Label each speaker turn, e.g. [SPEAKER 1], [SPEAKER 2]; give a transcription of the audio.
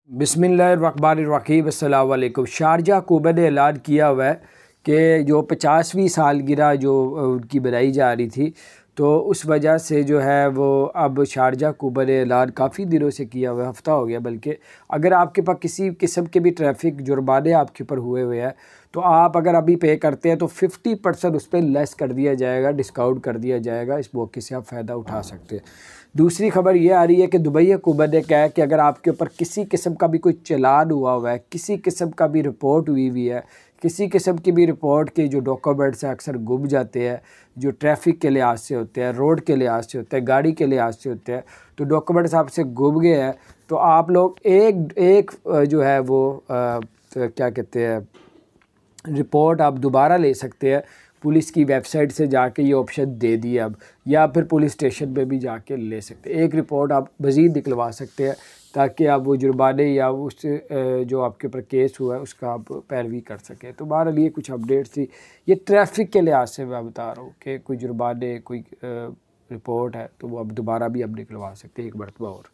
[SPEAKER 1] बिस्मिल्लाहिर्रहमानिर्रहीम। अस्सलाम वालेकुम। शारजा हुकूमत ने ऐलान किया हुआ है कि जो 50वीं सालगिरह जो उनकी बनाई जा रही थी, तो उस वजह से जो है वो अब शारजा हुकूमत ने ऐलान काफ़ी दिनों से किया हुआ है, हफ़्ता हो गया बल्कि, अगर आपके पास किसी किस्म के भी ट्रैफिक जुर्माने आपके ऊपर हुए हुए हैं तो आप अगर अभी पे करते हैं तो 50% उस पर लेस कर दिया जाएगा, डिस्काउंट कर दिया जाएगा। इस मौके से आप फ़ायदा उठा सकते हैं। दूसरी खबर ये आ रही है कि दुबई हुकूमत ने कहा है कि अगर आपके ऊपर किसी किस्म का भी कोई चालान हुआ है, किसी किस्म का भी रिपोर्ट हुई हुई है, किसी किस्म की भी रिपोर्ट के जो डॉक्यूमेंट्स हैं अक्सर गुम जाते हैं, जो ट्रैफिक के लिहाज से होते हैं, रोड के लिहाज से होते हैं, गाड़ी के लिहाज से होते हैं, तो डॉक्यूमेंट्स आपसे गुम गए हैं तो आप लोग एक जो है वो तो क्या कहते हैं रिपोर्ट आप दोबारा ले सकते हैं। पुलिस की वेबसाइट से जाके ये ऑप्शन दे दिए अब, या फिर पुलिस स्टेशन पे भी जाके ले सकते हैं। एक रिपोर्ट आप मज़ीद निकलवा सकते हैं ताकि आप वो जुर्माने या उस जो आपके ऊपर केस हुआ है उसका आप पैरवी कर सकें। तो बहरहाल ये कुछ अपडेट्स थी, ये ट्रैफिक के लिहाज से मैं बता रहा हूँ कि कोई जुर्माने कोई रिपोर्ट है तो वो अब दोबारा भी आप निकलवा सकते हैं एक मरतबा और।